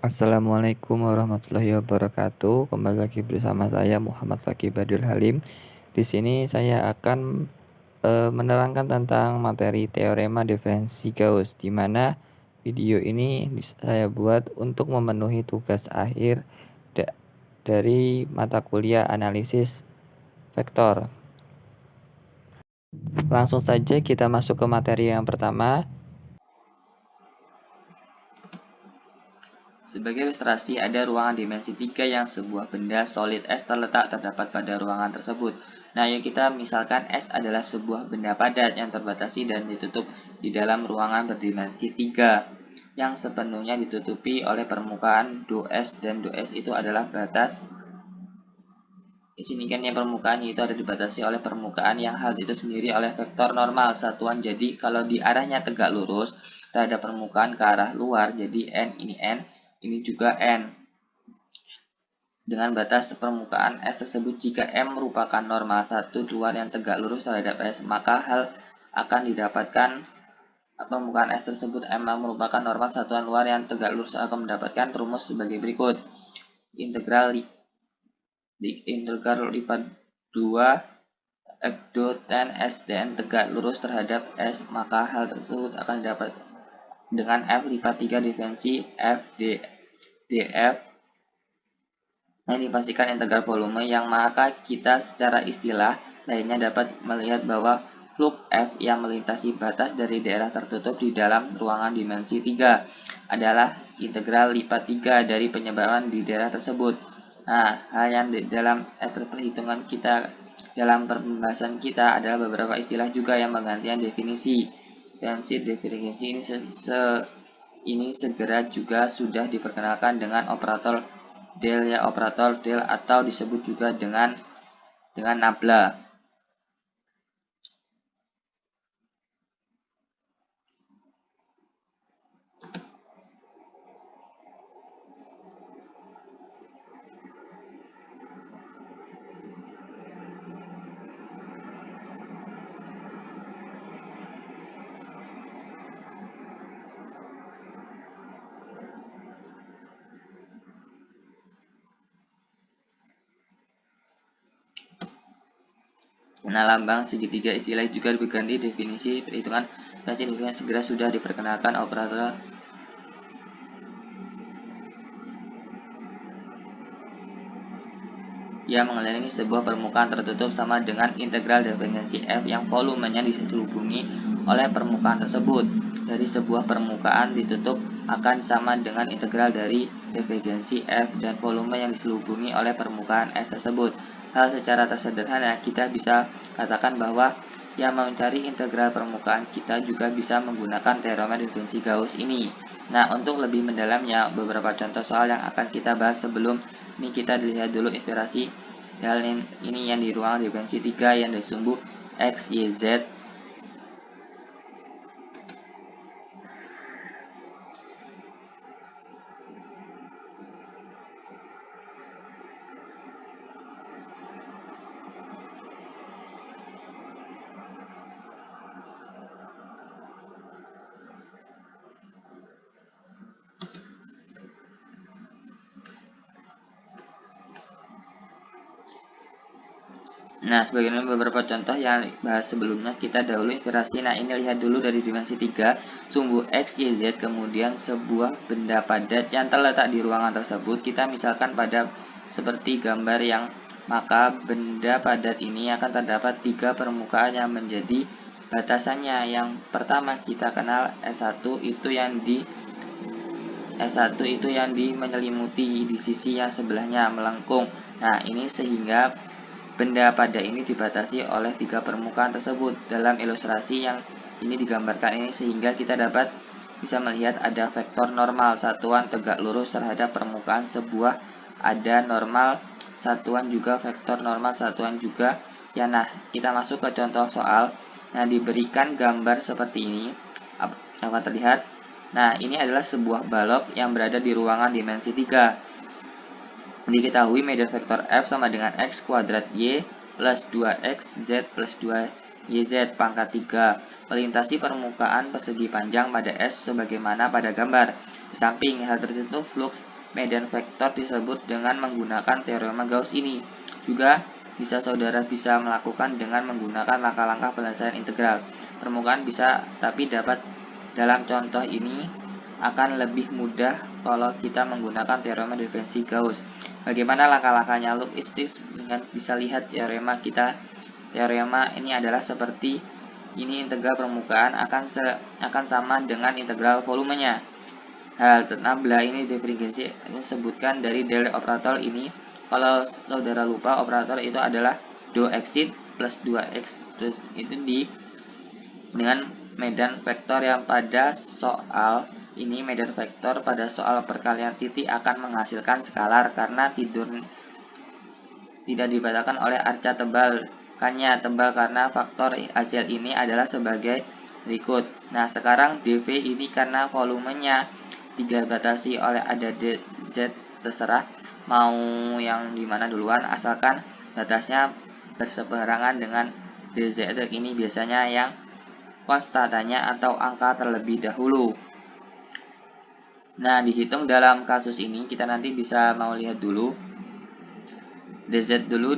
Assalamualaikum warahmatullahi wabarakatuh. Kembali lagi bersama saya Muhammad Fakih Badil Halim. Di sini saya akan menerangkan tentang materi teorema diferensi Gauss, di mana video ini saya buat untuk memenuhi tugas akhir dari mata kuliah analisis vektor. Langsung saja kita masuk ke materi yang pertama. Sebagai ilustrasi, ada ruangan dimensi 3 yang sebuah benda solid S terletak terdapat pada ruangan tersebut. Nah, yuk kita misalkan S adalah sebuah benda padat yang terbatasi dan ditutup di dalam ruangan berdimensi 3 yang sepenuhnya ditutupi oleh permukaan ∂S, dan ∂S itu adalah batas. Di sini kan yang permukaan itu ada dibatasi oleh permukaan yang hal itu sendiri oleh vektor normal satuan. Jadi kalau di arahnya tegak lurus terhadap permukaan ke arah luar, jadi N, ini juga N. Dengan batas permukaan S tersebut, jika M merupakan normal satu luar yang tegak lurus terhadap S, maka hal akan didapatkan permukaan S tersebut M merupakan normal satuan luar yang tegak lurus akan mendapatkan rumus sebagai berikut. Integral lipat 2 F do tan S dn tegak lurus terhadap S, maka hal tersebut akan didapat dengan F lipat 3 diferensi F df. Nah, ini pastikan integral volume yang maka kita secara istilah lainnya dapat melihat bahwa flux F yang melintasi batas dari daerah tertutup di dalam ruangan dimensi 3 adalah integral lipat 3 dari penyebaran di daerah tersebut. Nah, hal yang dalam perhitungan kita dalam pembahasan kita adalah beberapa istilah juga yang menggantikan definisi. Definisi ini segera juga sudah diperkenalkan dengan operator del operator del atau disebut juga dengan nabla. Nah, lambang segitiga istilah juga berganti definisi perhitungan definisi segera sudah diperkenalkan operator yang mengelilingi sebuah permukaan tertutup sama dengan integral divergensi F yang volumenya diselubungi oleh permukaan tersebut. Dari sebuah permukaan ditutup akan sama dengan integral dari divergensi F dan volume yang diselubungi oleh permukaan S tersebut. Hal secara tersederhana kita bisa katakan bahwa yang mencari integral permukaan kita juga bisa menggunakan teorema diferensi Gauss ini. Nah, untuk lebih mendalamnya beberapa contoh soal yang akan kita bahas sebelum ini kita lihat dulu inspirasi hal ini yang di ruang dimensi 3 yang disumbu X, Y, Z. Nah, sebagaimana beberapa contoh yang bahas sebelumnya, kita dahulu inspirasi. Nah, ini lihat dulu dari dimensi 3, sumbu X, Y, Z, kemudian sebuah benda padat yang terletak di ruangan tersebut. Kita misalkan pada seperti gambar yang maka benda padat ini akan terdapat 3 permukaan yang menjadi batasannya. Yang pertama kita kenal S1 itu yang menyelimuti di sisi yang sebelahnya melengkung. Nah, ini sehingga benda padat ini dibatasi oleh 3 permukaan tersebut. Dalam ilustrasi yang ini digambarkan ini sehingga kita dapat bisa melihat ada vektor normal satuan tegak lurus terhadap permukaan sebuah, ada normal satuan juga, vektor normal satuan juga. Ya, nah, kita masuk ke contoh soal. Nah, diberikan gambar seperti ini akan terlihat. Nah, ini adalah sebuah balok yang berada di ruangan dimensi 3. Diketahui media vektor F sama dengan X kuadrat Y plus 2X Z plus 2 YZ pangkat 3 melintasi permukaan persegi panjang pada S sebagaimana pada gambar. Di samping hal tertentu flux medan vektor disebut dengan menggunakan teorema Gauss ini. Juga saudara bisa melakukan dengan menggunakan langkah-langkah penyelesaian integral. Permukaan bisa, tapi dalam contoh ini akan lebih mudah kalau kita menggunakan teorema diferensi Gauss. Bagaimana langkah-langkahnya? Look is this, dengan bisa lihat teorema kita. Teorema ini adalah seperti ini, integral permukaan akan sama dengan integral volumenya. Hal nabla ini diferensiasi disebutkan dari del operator ini. Kalau saudara lupa, operator itu adalah do exit plus 2x, terus itu dengan medan vektor yang pada soal ini medan vektor pada soal perkalian titik akan menghasilkan skalar karena tidak dibatalkan oleh arca tebal. Tebal karena faktor hasil ini adalah sebagai berikut. Nah, sekarang dv ini karena volumenya dibatasi oleh ada dz, terserah mau yang dimana duluan, asalkan batasnya berseberangan dengan dz. Ini biasanya yang konstantanya atau angka terlebih dahulu. Nah, dihitung dalam kasus ini kita nanti bisa mau lihat dulu dz dulu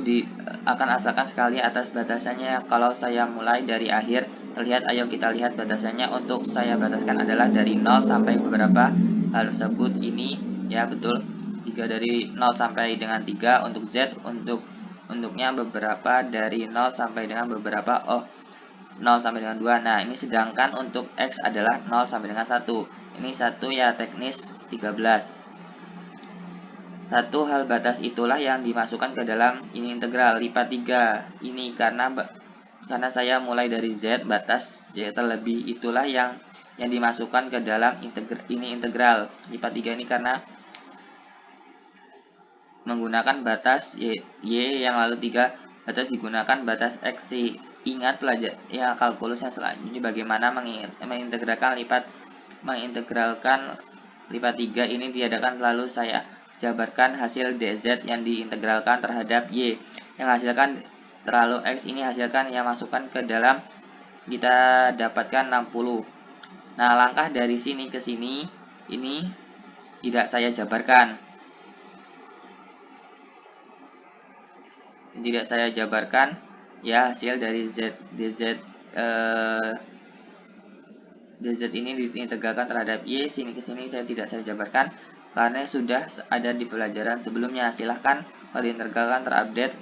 akan asalkan sekali atas batasannya. Kalau saya mulai dari akhir terlihat, ayo kita lihat batasannya. Untuk saya bataskan adalah dari 0 sampai beberapa hal tersebut ini ya, betul, 3 dari 0 sampai dengan 3 untuk z, untuknya beberapa dari 0 sampai dengan beberapa 0 sampai dengan 2. Nah, ini sedangkan untuk x adalah 0 sampai dengan 1. Ini 1 ya, teknis 13. Satu hal batas itulah yang dimasukkan ke dalam ini integral lipat 3 ini karena saya mulai dari z, batas z terlebih itulah yang dimasukkan ke dalam integral lipat 3 ini karena menggunakan batas y yang lalu 3 batas digunakan batas x. Ingat pelajar ya kalkulus yang selanjutnya bagaimana mengintegralkan lipat 3 ini diadakan, lalu saya jabarkan hasil dz yang diintegralkan terhadap y yang hasilkan terlalu x ini hasilkan yang masukkan ke dalam, kita dapatkan 60. Nah, langkah dari sini ke sini ini tidak saya jabarkan, ya, hasil dari dz ini diintegralkan terhadap y sini ke sini saya tidak jabarkan karena sudah ada di pelajaran sebelumnya. Silahkan kalau diintegralkan terupdate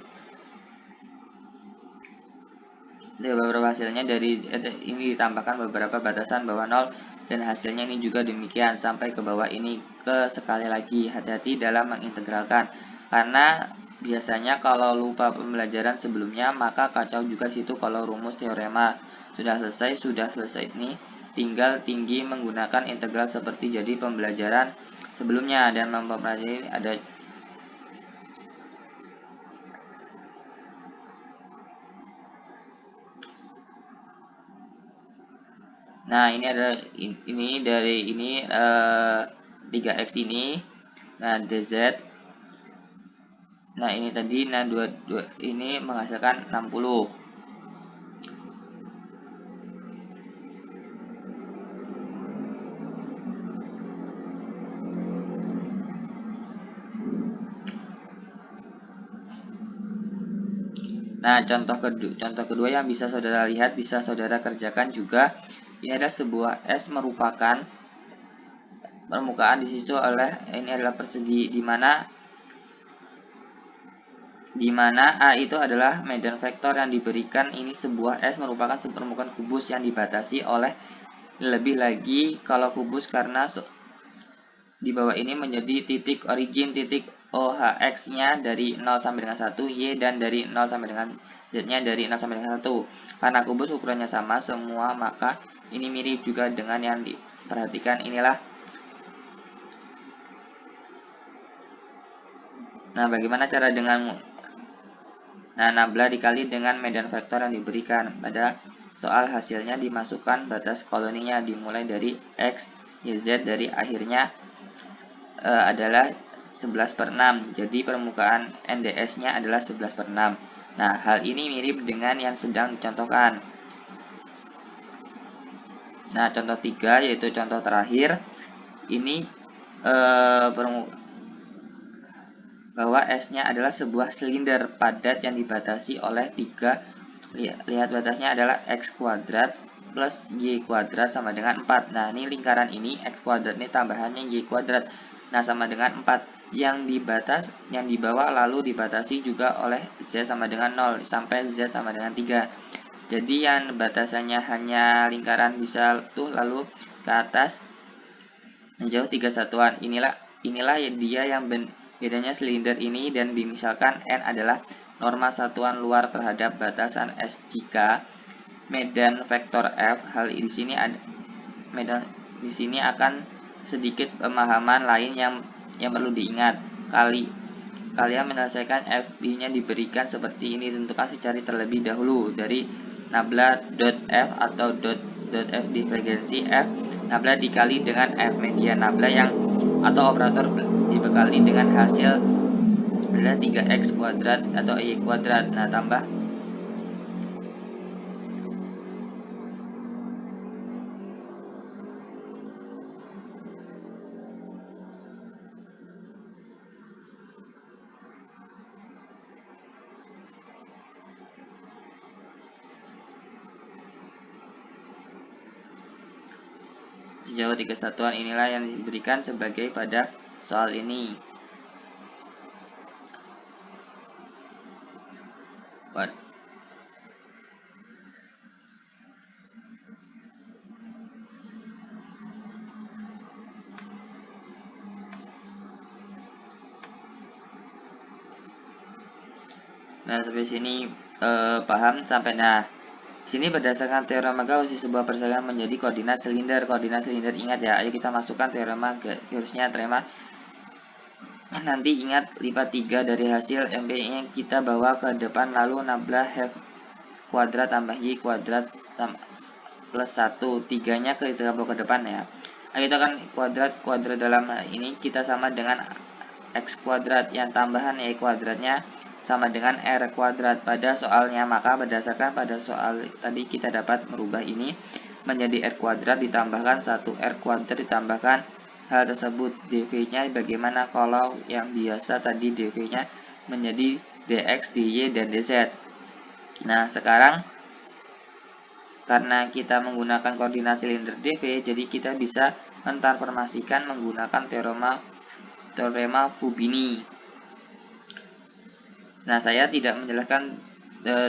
beberapa hasilnya. Dari ini ditambahkan beberapa batasan bawah 0 dan hasilnya ini juga demikian sampai ke bawah ini. Sekali lagi hati-hati dalam mengintegralkan karena biasanya kalau lupa pembelajaran sebelumnya maka kacau juga situ. Kalau rumus teorema sudah selesai nih, tinggal menggunakan integral seperti jadi pembelajaran sebelumnya dan mempelajari ada. Nah, ini ada dari 3x ini. Nah, dz. Nah, ini tadi 22 ini menghasilkan 60. Nah, contoh kedua yang bisa saudara lihat, bisa saudara kerjakan juga. Ini adalah sebuah S merupakan permukaan disusun oleh, ini adalah persegi di mana A itu adalah medan vektor yang diberikan. Ini sebuah S merupakan permukaan kubus yang dibatasi oleh, lebih lagi kalau kubus karena di bawah ini menjadi titik origin, titik OHX-nya dari 0 sampai dengan 1, Y dan dari 0 sampai dengan Z-nya dari 0 sampai dengan 1. Karena kubus ukurannya sama semua, maka ini mirip juga dengan yang diperhatikan inilah. Nah, bagaimana cara dengan nabla dikali dengan medan vektor yang diberikan. Pada soal hasilnya dimasukkan batas koloninya dimulai dari X, Y, Z, dari akhirnya adalah 11/6. Jadi permukaan NDS-nya adalah 11/6. Nah, hal ini mirip dengan yang sedang dicontohkan. Nah, contoh 3 yaitu contoh terakhir ini bahwa S-nya adalah sebuah silinder padat yang dibatasi oleh 3. Lihat batasnya adalah X kuadrat plus Y kuadrat sama dengan 4. Nah, ini lingkaran ini X kuadrat ini tambahannya Y kuadrat. Nah, sama dengan 4. Yang di bawah lalu dibatasi juga oleh Z sama dengan 0 sampai Z sama dengan 3. Jadi yang batasannya hanya lingkaran bisa tuh lalu ke atas menjauh 3 satuan. Inilah dia yang bedanya silinder ini, dan misalkan N adalah norma satuan luar terhadap batasan S jika medan vektor F. Hal di sini ada medan di sini akan sedikit pemahaman lain yang perlu diingat. Kalian menyelesaikan FD-nya diberikan seperti ini, tentukan secari terlebih dahulu dari nabla.f atau .f divergensi F nabla dikali dengan F median nabla yang atau operator dibekali dengan hasil adalah 3x kuadrat atau y kuadrat. Nah, tambah sejauh 3 satuan inilah yang diberikan sebagai pada soal ini. Nah, sampai sini paham sampai. Nah, sini berdasarkan teorema Gauss sebuah persamaan menjadi koordinat silinder. Koordinat silinder ingat ya. Ayo kita masukkan teorema Gaussnya. Nanti ingat lipat 3 dari hasil MB nya kita bawa ke depan, lalu nabla F kuadrat tambah Y kuadrat plus 1. 3 nya kita bawa ke depan ya. Nah, kita kan kuadrat dalam ini kita sama dengan X kuadrat, yang tambahan Y kuadratnya sama dengan R kuadrat pada soalnya. Maka berdasarkan pada soal tadi kita dapat merubah ini menjadi R kuadrat ditambahkan 1R kuadrat ditambahkan hal tersebut. dv-nya bagaimana kalau yang biasa tadi dv-nya menjadi dx, dy, dan dz. Nah, sekarang karena kita menggunakan koordinat silinder dv, jadi kita bisa mentransformasikan menggunakan teorema Fubini. Nah, saya tidak menjelaskan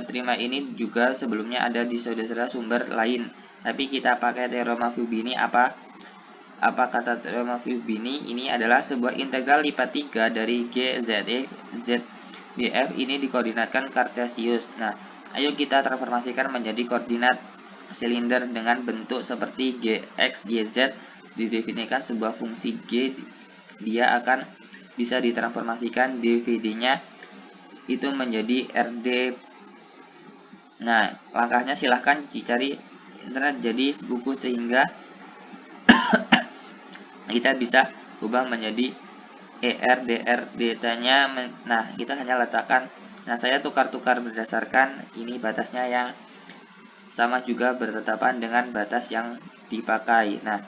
terima ini juga sebelumnya ada di saudara sumber lain, tapi kita pakai teorema Fubini. Apa kata teorema Fubini? Ini adalah sebuah integral lipat 3 dari G ZE Z BF ini dikoordinatkan kartesius. Nah, ayo kita transformasikan menjadi koordinat silinder dengan bentuk seperti Gx, YZ. Didefinisikan sebuah fungsi G, dia akan bisa ditransformasikan dvd-nya itu menjadi RD. Nah, langkahnya silahkan dicari internet, jadi buku, sehingga kita bisa ubah menjadi ER, DR, DT-nya. Nah, kita hanya letakkan. Nah, saya tukar-tukar berdasarkan ini batasnya yang sama juga bertetapan dengan batas yang dipakai. Nah,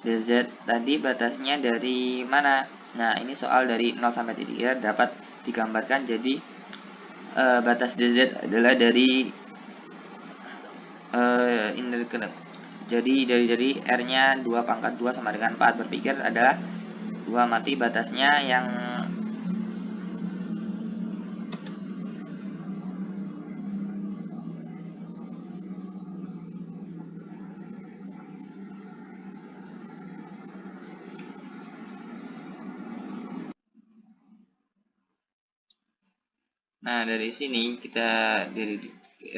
DZ tadi batasnya dari mana? Nah, ini soal dari 0 sampai titik dapat digambarkan. Jadi batas DZ adalah dari jadi dari R-nya 2 pangkat 2 sama dengan 4. Berpikir adalah 2 mati batasnya yang Nah, dari sini kita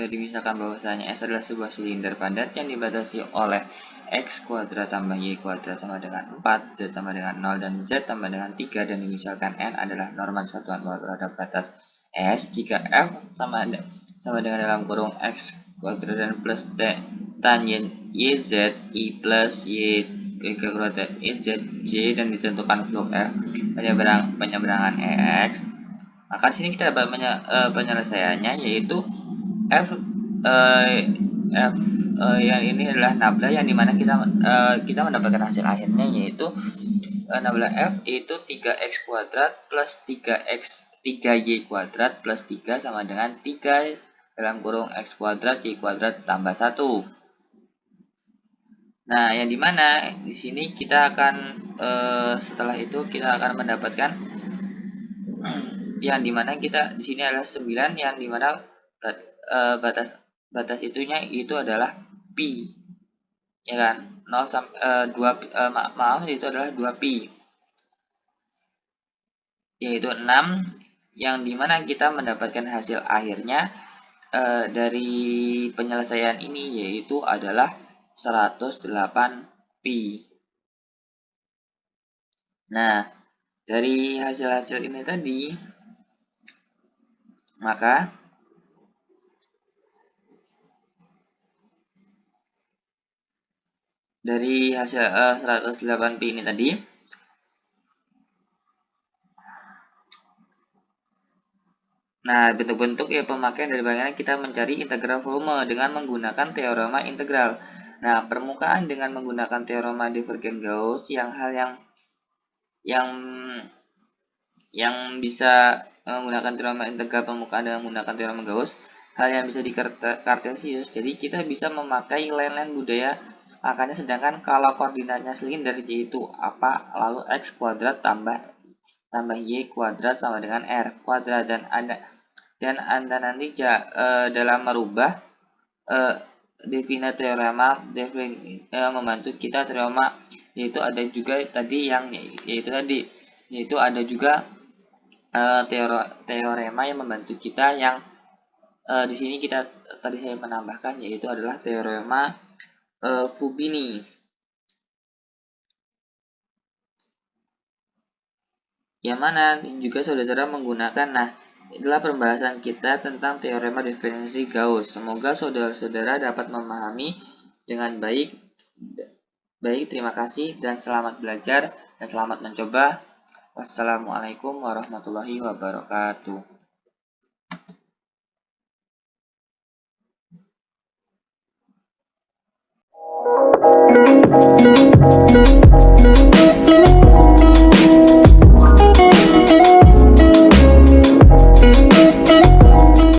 dimisalkan bahwasanya S adalah sebuah silinder padat yang dibatasi oleh X kuadrat tambah Y kuadrat sama dengan 4, Z tambah dengan 0, dan Z tambah dengan 3, dan dimisalkan N adalah norma satuan luar terhadap batas S jika F sama dengan dalam kurung X kuadrat dan plus T tangen YZ I plus Y kuadrat YZ J, dan ditentukan blok F penyeberangan EX. Maka di sini kita dapat penyelesaiannya, yaitu F yang ini adalah nabla yang dimana kita mendapatkan hasil akhirnya yaitu nabla F itu 3x kuadrat plus 3y kuadrat plus 3 sama dengan 3 dalam kurung x kuadrat y kuadrat tambah 1. Nah, yang dimana di sini kita akan setelah itu kita akan mendapatkan yang dimana kita di sini adalah 9 yang dimana batas batas itunya itu adalah pi, ya kan? 0 sampai 2 maaf itu adalah 2 pi, yaitu 6 yang dimana kita mendapatkan hasil akhirnya dari penyelesaian ini yaitu adalah 108 pi. Nah, dari hasil-hasil ini tadi, maka dari hasil 108 pi ini tadi, nah bentuk-bentuk ya pemakaian dari bagian kita mencari integral volume dengan menggunakan teorema integral. Nah, permukaan dengan menggunakan teorema divergen Gauss yang bisa menggunakan teorema integral permukaan dengan menggunakan teorema Gauss, hal yang bisa di Kartesius. Jadi kita bisa memakai line-line budaya angkanya, sedangkan kalau koordinatnya silinder yaitu apa, lalu x kuadrat tambah y kuadrat sama dengan r kuadrat, dan anda nanti dalam merubah definite teorema membantu kita teorema, yaitu ada juga tadi yaitu ada juga teorema yang membantu kita yang di sini tadi saya menambahkan yaitu adalah teorema Fubini. Yang mana juga saudara-saudara menggunakan. Nah, itulah pembahasan kita tentang teorema diferensi Gauss. Semoga saudara-saudara dapat memahami dengan baik. Baik, terima kasih dan selamat belajar dan selamat mencoba. Wassalamualaikum warahmatullahi wabarakatuh.